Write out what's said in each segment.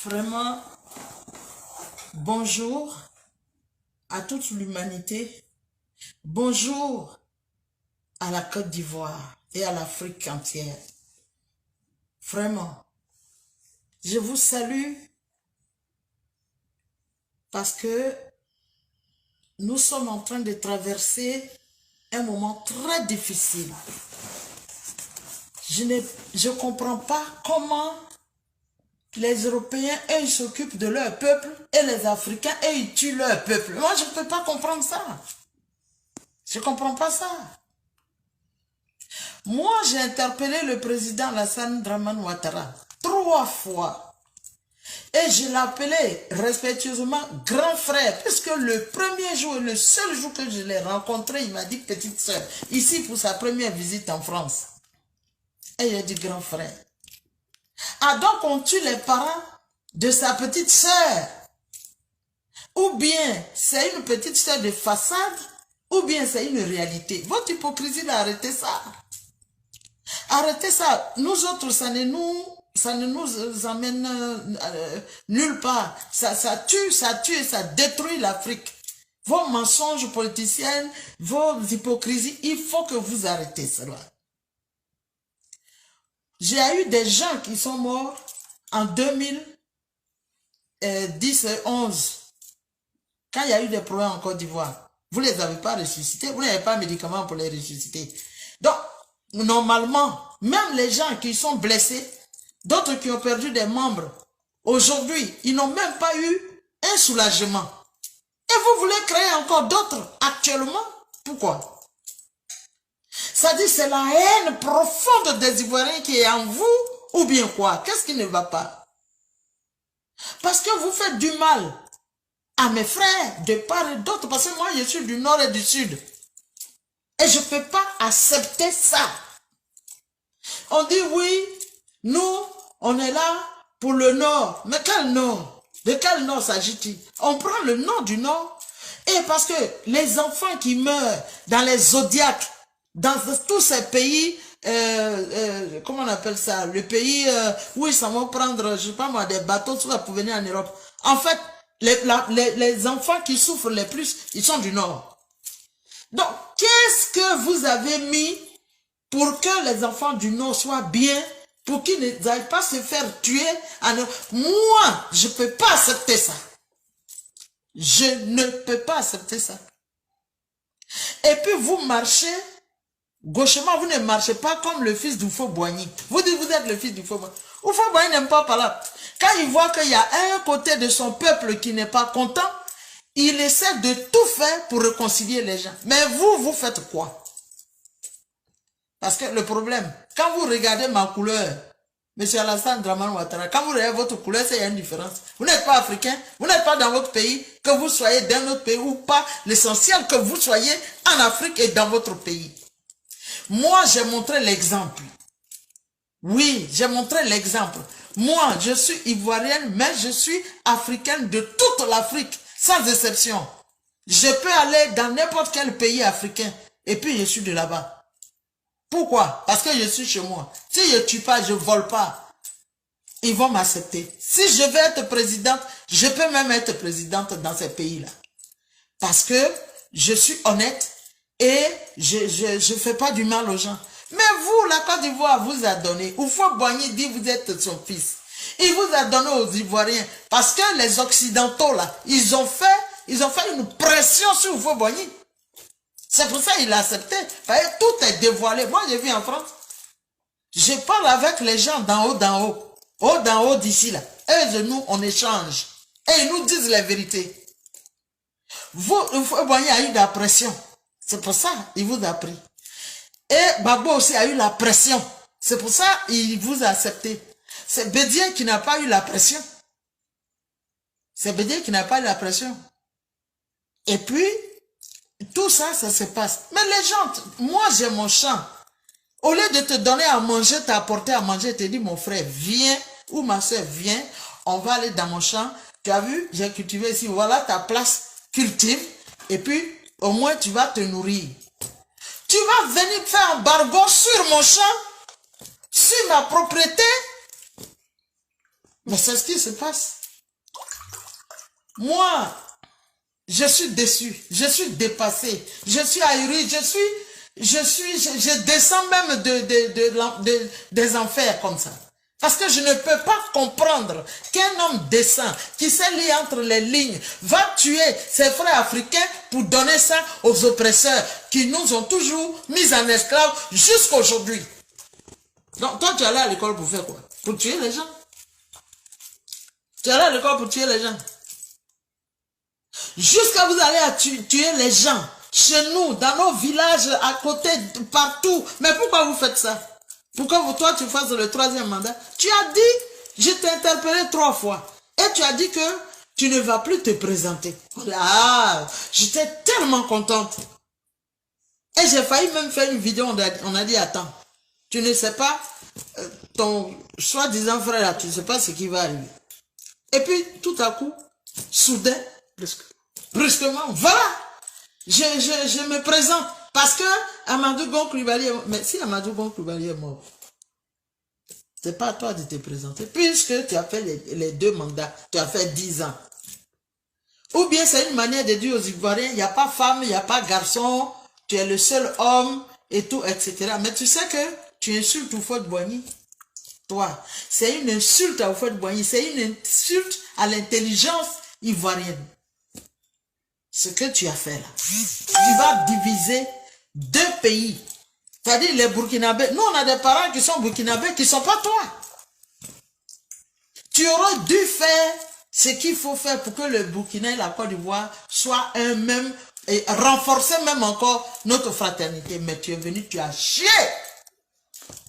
Vraiment, bonjour à toute l'humanité. Bonjour à la Côte d'Ivoire et à l'Afrique entière. Vraiment, je vous salue parce que nous sommes en train de traverser un moment très difficile. Je ne comprends pas comment les Européens, eux, ils s'occupent de leur peuple et les Africains, eux, ils tuent leur peuple. Moi, je ne peux pas comprendre ça. Je ne comprends pas ça. Moi, j'ai interpellé le président Alassane Dramane Ouattara 3 fois. Et je l'appelais respectueusement grand frère, puisque le premier jour, le seul jour que je l'ai rencontré, il m'a dit petite soeur, ici pour sa première visite en France. Et il a dit grand frère. Ah donc on tue les parents de sa petite soeur. Ou bien c'est une petite soeur de façade, ou bien c'est une réalité. Votre hypocrisie d'arrêter ça. Arrêtez ça. Nous autres, ça ne nous amène nulle part. Ça tue et ça détruit l'Afrique. Vos mensonges politiciens, vos hypocrisies, il faut que vous arrêtez cela. J'ai eu des gens qui sont morts en 2010-11, quand il y a eu des problèmes en Côte d'Ivoire. Vous ne les avez pas ressuscités, vous n'avez pas de médicaments pour les ressusciter. Donc, normalement, même les gens qui sont blessés, d'autres qui ont perdu des membres, aujourd'hui, ils n'ont même pas eu un soulagement. Et vous voulez créer encore d'autres actuellement? Pourquoi? Ça dit, c'est la haine profonde des Ivoiriens qui est en vous, ou bien quoi? Qu'est-ce qui ne va pas? Parce que vous faites du mal à mes frères de part et d'autre, parce que moi, je suis du nord et du sud. Et je ne peux pas accepter ça. On dit, oui, nous, on est là pour le nord. Mais quel nord? De quel nord s'agit-il? On prend le nord du nord. Et parce que les enfants qui meurent dans les zodiacs, dans tous ces pays, comment on appelle ça, le pays où ils s'en vont prendre, je sais pas moi, des bateaux pour venir en Europe. En fait, les enfants qui souffrent le plus, ils sont du Nord. Donc, qu'est-ce que vous avez mis pour que les enfants du Nord soient bien, pour qu'ils n'aillent pas se faire tuer en Europe? Moi, je ne peux pas accepter ça. Je ne peux pas accepter ça. Et puis, vous marchez gauchement, vous ne marchez pas comme le fils d'Oufo-Boigny. Vous dites vous êtes le fils d'Oufo-Boigny. Oufo-Boigny n'aime pas parler. Quand il voit qu'il y a un côté de son peuple qui n'est pas content, il essaie de tout faire pour réconcilier les gens. Mais vous, vous faites quoi? Parce que le problème, quand vous regardez ma couleur, M. Alassane Dramane Ouattara, quand vous regardez votre couleur, il y a une différence. Vous n'êtes pas africain, vous n'êtes pas dans votre pays, que vous soyez dans notre pays ou pas. L'essentiel que vous soyez en Afrique et dans votre pays. Moi, j'ai montré l'exemple. Oui, j'ai montré l'exemple. Moi, je suis ivoirienne, mais je suis africaine de toute l'Afrique, sans exception. Je peux aller dans n'importe quel pays africain, et puis je suis de là-bas. Pourquoi? Parce que je suis chez moi. Si je ne tue pas, je ne vole pas, ils vont m'accepter. Si je veux être présidente, je peux même être présidente dans ces pays-là. Parce que je suis honnête, et je fais pas du mal aux gens. Mais vous, la Côte d'Ivoire vous a donné. Oufo-Boigny dit vous êtes son fils. Il vous a donné aux Ivoiriens. Parce que les Occidentaux, là, ils ont fait une pression sur Oufo-Boigny. C'est pour ça qu'il a accepté. Tout est dévoilé. Moi, j'ai vu en France. Je parle avec les gens d'en haut. Haut d'en haut d'ici, là. Eux et nous, on échange. Et ils nous disent la vérité. Vous, Oufo-Boigny a eu de la pression. C'est pour ça qu'il vous a pris. Et Babo aussi a eu la pression. C'est pour ça qu'il vous a accepté. C'est Bédien qui n'a pas eu la pression. C'est Bédien qui n'a pas eu la pression. Et puis, tout ça, ça se passe. Mais les gens, moi j'ai mon champ. Au lieu de te donner à manger, t'apporter à manger, je te dis mon frère, viens, ou ma soeur, viens, on va aller dans mon champ. Tu as vu, j'ai cultivé ici, voilà ta place, cultive. Et puis, au moins, tu vas te nourrir. Tu vas venir faire un bargon sur mon champ, sur ma propriété. Mais c'est ce qui se passe. Moi, je suis déçu, je suis dépassé, je suis ahuri, je descends même des enfers comme ça. Parce que je ne peux pas comprendre qu'un homme décent, qui sait lire entre les lignes, va tuer ses frères africains pour donner ça aux oppresseurs qui nous ont toujours mis en esclaves jusqu'à aujourd'hui. Donc toi, tu es allé à l'école pour faire quoi? Pour tuer les gens? Tu es allé à l'école pour tuer les gens? Jusqu'à vous allez à tuer les gens, chez nous, dans nos villages, à côté, partout. Mais pourquoi vous faites ça? Pourquoi toi tu fasses le 3e mandat? Tu as dit, je t'ai interpellé 3 fois. Et tu as dit que tu ne vas plus te présenter. Ah, j'étais tellement contente. Et j'ai failli même faire une vidéo, on a dit, attends, tu ne sais pas, ton soi-disant frère là, tu ne sais pas ce qui va arriver. Et puis, tout à coup, soudain, brusquement, voilà, je me présente. Parce que Amadou Gon Coulibaly est mort. Mais si Amadou Gon Coulibaly est mort, c'est pas à toi de te présenter. Puisque tu as fait les 2 mandats, tu as fait 10 ans. Ou bien c'est une manière de dire aux Ivoiriens, il n'y a pas femme, il n'y a pas garçon, tu es le seul homme, et tout, etc. Mais tu sais que tu insultes Houphouët-Boigny. Toi, c'est une insulte à Houphouët-Boigny, c'est une insulte à l'intelligence ivoirienne. Ce que tu as fait là, tu vas diviser 2 pays. C'est-à-dire les Burkinabés. Nous, on a des parents qui sont Burkinabés qui ne sont pas toi. Tu aurais dû faire ce qu'il faut faire pour que le Burkina et la Côte d'Ivoire soient un même et renforcer même encore notre fraternité. Mais tu es venu, tu as chié.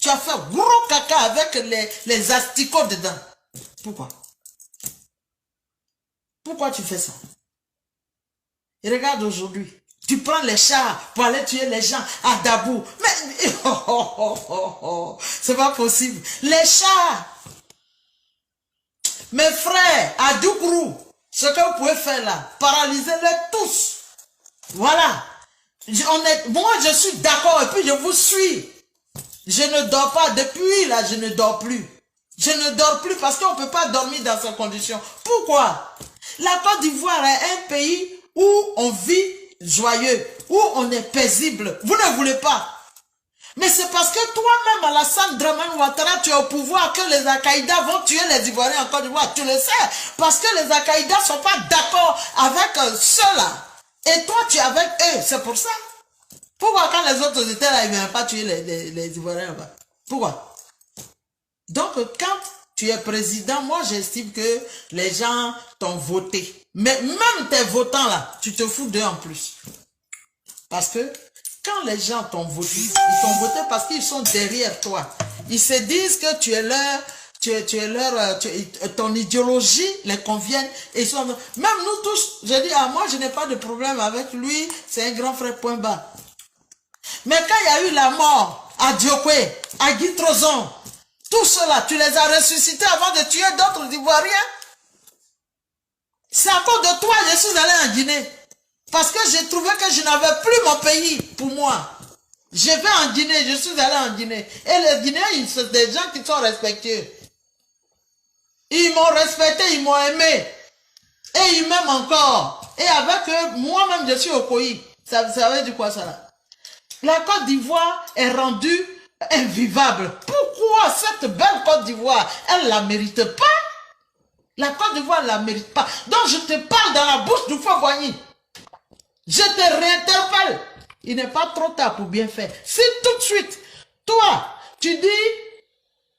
Tu as fait gros caca avec les asticots dedans. Pourquoi? Pourquoi tu fais ça? Et regarde aujourd'hui, tu prends les chars pour aller tuer les gens à Dabou. Mais, c'est pas possible. Les chars, mes frères, à Doukourou, ce que vous pouvez faire là, paralysez-les tous. Voilà. Moi, je suis d'accord et puis je vous suis. Je ne dors pas. Depuis là, je ne dors plus. Je ne dors plus parce qu'on ne peut pas dormir dans ces conditions. Pourquoi? La Côte d'Ivoire est un pays où on vit joyeux, où on est paisible. Vous ne voulez pas. Mais c'est parce que toi-même, Alassane Dramane Ouattara, tu es au pouvoir que les Al-Qaïda vont tuer les Ivoiriens en Côte d'Ivoire. Tu le sais. Parce que les Al-Qaïda ne sont pas d'accord avec ceux-là. Et toi, tu es avec eux. C'est pour ça. Pourquoi quand les autres étaient là, ils ne viennent pas tuer les Ivoiriens là-bas? Pourquoi? Donc, quand tu es président, moi, j'estime que les gens t'ont voté. Mais même tes votants là, tu te fous d'eux en plus. Parce que quand les gens t'ont voté, ils t'ont voté parce qu'ils sont derrière toi. Ils se disent que tu es leur, ton idéologie les convient. Et sont, même nous tous, je dis, ah, moi je n'ai pas de problème avec lui, c'est un grand frère, point bas. Mais quand il y a eu la mort à Diokwe, à Guy Trozon, tout cela, tu les as ressuscités avant de tuer d'autres Ivoiriens. C'est à cause de toi que je suis allé en Guinée. Parce que j'ai trouvé que je n'avais plus mon pays pour moi. Je vais en Guinée, je suis allé en Guinée. Et les Guinéens, c'est des gens qui sont respectueux. Ils m'ont respecté, ils m'ont aimé. Et ils m'aiment encore. Et avec eux, moi-même, je suis au pays. Ça veut dire quoi ça là? La Côte d'Ivoire est rendue invivable. Pourquoi cette belle Côte d'Ivoire, elle ne la mérite pas? La Côte d'Ivoire ne la mérite pas. Donc je te parle dans la bouche du Houphouët-Boigny. Je te réinterpelle. Il n'est pas trop tard pour bien faire. Si tout de suite, toi, tu dis,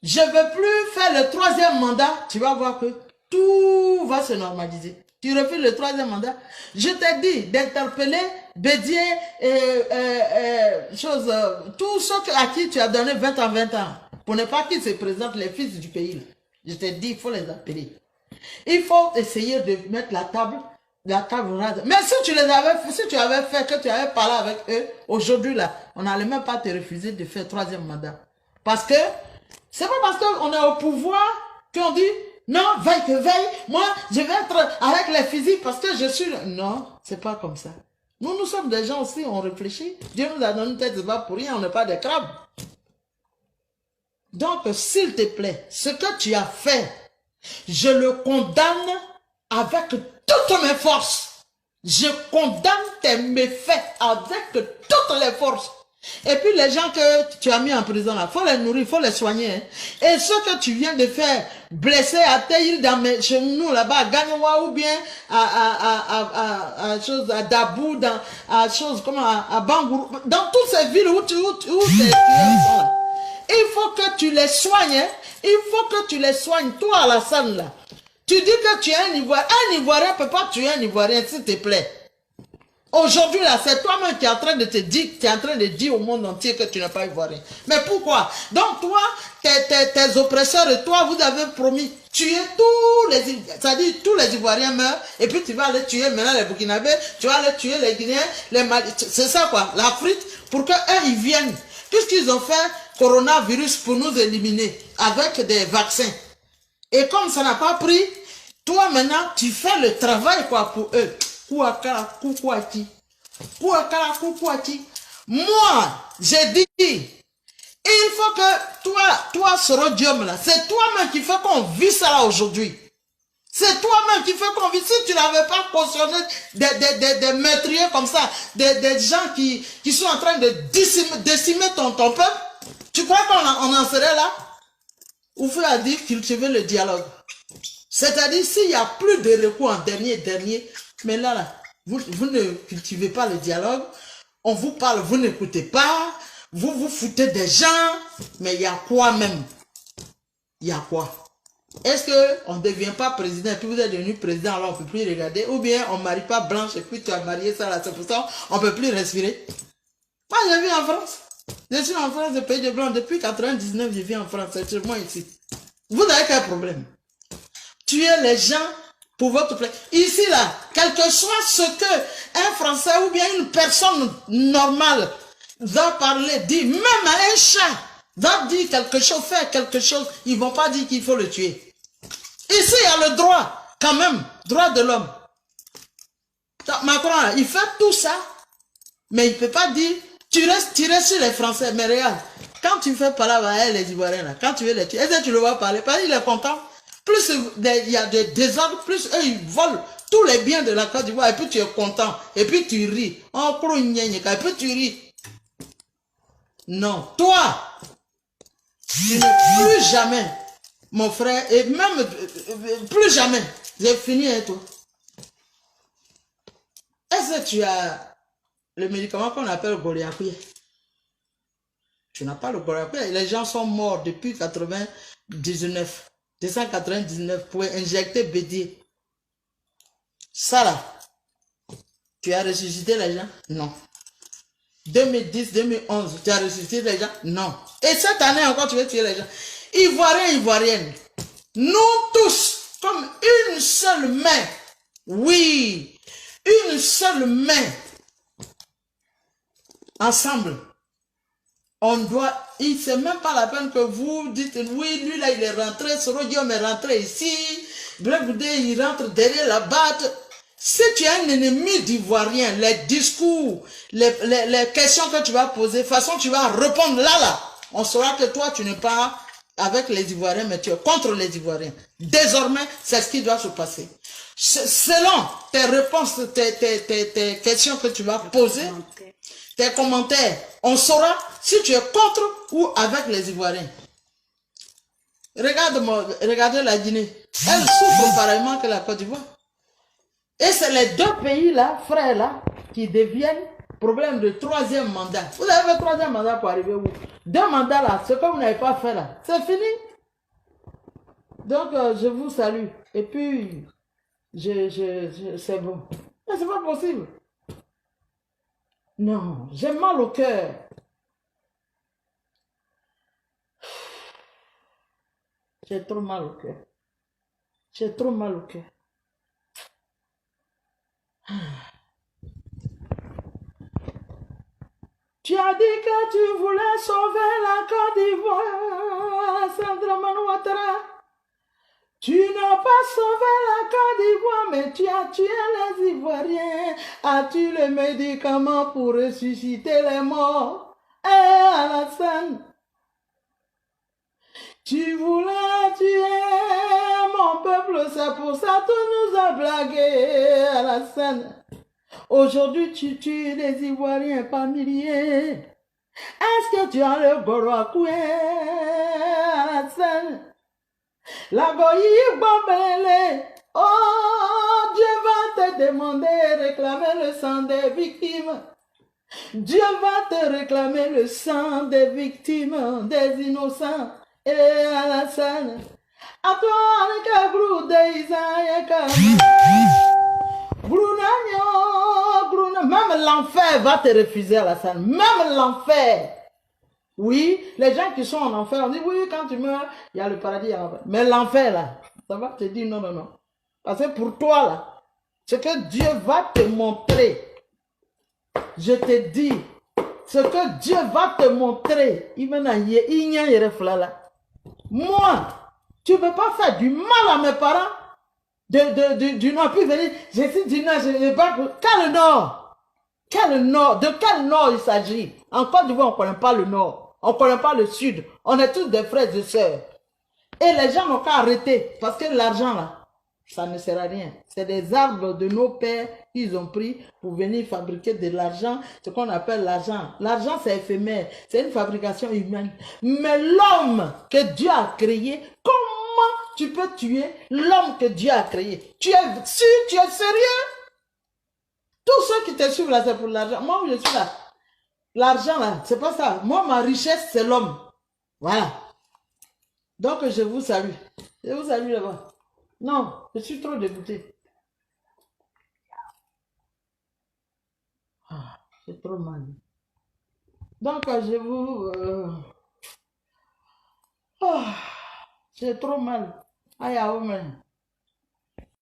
je ne veux plus faire le 3e mandat, tu vas voir que tout va se normaliser. Tu refuses le 3e mandat. Je t'ai dit d'interpeller Bédier tous ceux à qui tu as donné 20 ans, pour ne pas qu'ils se présentent les fils du pays. Là. Je t'ai dit, il faut les appeler. Il faut essayer de mettre la table rase. Mais si tu avais fait, que tu avais parlé avec eux, aujourd'hui là, on n'allait même pas te refuser de faire 3e mandat. Parce que, c'est pas parce qu'on est au pouvoir qu'on dit, non, veille que veille, moi, je vais être avec les fusils parce que je suis... Non, c'est pas comme ça. Nous sommes des gens aussi, on réfléchit. Dieu nous a donné une tête, c'est pas pour rien, on n'est pas des crabes. Donc, s'il te plaît, ce que tu as fait, Je le condamne avec toutes mes forces. Je condamne tes méfaits avec toutes les forces. Et puis les gens que tu as mis en prison là, il faut les nourrir, il faut les soigner. Hein. Et ceux que tu viens de faire blesser à Taïl chez nous là-bas, à Gagnoua ou bien à Dabou, à Bangourou, dans toutes ces villes où tes tueurs sont là. Il faut que tu les soignes. Hein. Il faut que tu les soignes. Toi, Alassane là, tu dis que tu es un Ivoirien. Un Ivoirien ne peut pas tuer un Ivoirien, s'il te plaît. Aujourd'hui, là, c'est toi-même qui es en train de te dire, tu es en train de dire au monde entier que tu n'es pas ivoirien. Mais pourquoi? Donc, toi, tes oppresseurs et toi, vous avez promis tuer tous les, c'est-à-dire tous les Ivoiriens meurent, et puis tu vas aller tuer maintenant les Burkinabés, tu vas aller tuer les Guinéens, les Mali, c'est ça quoi, l'Afrique, pour qu'eux, ils viennent. Puisqu'ils ont fait coronavirus pour nous éliminer avec des vaccins. Et comme ça n'a pas pris, toi maintenant, tu fais le travail quoi pour eux. Moi, j'ai dit, il faut que toi, ce rhodium là, c'est toi-même qui fait qu'on vit ça là aujourd'hui. C'est toi-même qui fait qu'on vit. Si tu n'avais pas cautionné des meurtriers comme ça, des gens qui sont en train de décimer ton peuple, tu crois qu'on en serait là? Ou faut dire cultiver le dialogue. C'est-à-dire, s'il n'y a plus de recours en dernier, mais là, vous ne cultivez pas le dialogue, on vous parle, vous n'écoutez pas, vous vous foutez des gens, mais il y a quoi même? Il y a quoi? Est-ce qu'on ne devient pas président et puis vous êtes devenu président, alors on ne peut plus regarder, ou bien on ne marie pas Blanche et puis tu as marié ça là, c'est pour ça on ne peut plus respirer? Moi, je vis en France. Je suis en France, le pays de Blanc, depuis 99, je vis en France, c'est moi ici. Vous avez quel problème? Tuer les gens pour votre plaisir. Ici, là, quel que soit ce que un Français ou bien une personne normale va parler, dire, même à un chat, va dire quelque chose, faire quelque chose, ils ne vont pas dire qu'il faut le tuer. Ici, il y a le droit, quand même, droit de l'homme. Macron, là, il fait tout ça, mais il ne peut pas dire, tu restes sur les Français, mais regarde, quand tu fais parler à les Ivoiriens, là, quand tu veux les tuer, est-ce que tu le vois parler? Parce qu'il est content. Plus il y a des désordres, plus eux, ils volent tous les biens de la Côte d'Ivoire, et puis tu es content, et puis tu ris. Oh, et puis tu ris. Non, toi, tu ne plus jamais, mon frère, et même plus jamais, j'ai fini avec toi. Est-ce que tu as le médicament qu'on appelle Goliathie? Tu n'as pas le Goliathie. Les gens sont morts depuis 299 pour injecter Bédier. Ça là, tu as ressuscité les gens? Non. 2010, 2011, tu as ressuscité les gens? Non. Et cette année encore, tu veux tuer les gens? Ivoiriens, Ivoiriennes, nous tous, comme une seule main, oui, une seule main, ensemble, on doit, c'est même pas la peine que vous dites, oui, lui là, il est rentré, ce rhodium est rentré ici, Blé-Goudé, il rentre derrière la batte. Si tu es un ennemi d'Ivoirien, les discours, les questions que tu vas poser, de toute façon, tu vas répondre là. On saura que toi, tu n'es pas avec les Ivoiriens, mais tu es contre les Ivoiriens. Désormais, c'est ce qui doit se passer. Selon tes réponses, tes questions que tu vas poser, tes commentaires, on saura si tu es contre ou avec les Ivoiriens. Regardez la Guinée. Elle souffre pareillement que la Côte d'Ivoire. Et c'est les deux pays-là, frères-là, qui deviennent problème de troisième mandat. Vous avez fait troisième mandat pour arriver où? Deux mandats là, ce que vous n'avez pas fait là, c'est fini. Donc, je vous salue. Et puis, c'est bon. Mais c'est pas possible. Non, j'ai mal au cœur. J'ai trop mal au cœur. J'ai trop mal au cœur. Tu as dit que tu voulais sauver la Côte d'Ivoire, Sandra Manouattara. Tu n'as pas sauvé la Côte d'Ivoire, mais tu as tué les Ivoiriens. As-tu les médicaments pour ressusciter les morts? Eh, Alassane, tu voulais tuer mon c'est pour ça que tu nous as blagué à la scène. Aujourd'hui, tu tues les Ivoiriens par milliers. Est-ce que tu as le goro à couer à la scène? La goyi bombele. Oh, Dieu va te demander, réclamer le sang des victimes. Dieu va te réclamer le sang des victimes, des innocents. Et à la scène. À toi, le cabrou de Isaïe. Même l'enfer va te refuser à la scène. Même l'enfer. Oui, les gens qui sont en enfer, on dit oui, quand tu meurs, il y a le paradis et l'enfer. Mais l'enfer, là, ça va te dire non, non, non. Parce que pour toi, là, ce que Dieu va te montrer, je te dis, ce que Dieu va te montrer, moi, tu ne peux pas faire du mal à mes parents. Du Nord, puis venir, je suis du Nord, je ne vais pas. Quel Nord? Quel Nord? De quel Nord il s'agit? En Côte d'Ivoire, on ne connaît pas le Nord, on ne connaît pas le Sud, on est tous des frères et sœurs. Et les gens n'ont qu'à arrêter, parce que l'argent là, ça ne sert à rien. C'est des arbres de nos pères qu'ils ont pris pour venir fabriquer de l'argent, ce qu'on appelle l'argent. L'argent, c'est éphémère, c'est une fabrication humaine. Mais l'homme que Dieu a créé, comment tu peux tuer l'homme que Dieu a créé? Tu es sûr, tu es sérieux? Tous ceux qui te suivent là, c'est pour l'argent. Moi, je suis là. L'argent là, c'est pas ça. Moi, ma richesse, c'est l'homme. Voilà. Donc, je vous salue. Je vous salue là-bas. Non, je suis trop dégoûté. Ah, c'est trop mal. Donc, je vous... j'ai trop mal. Aïe, aïe,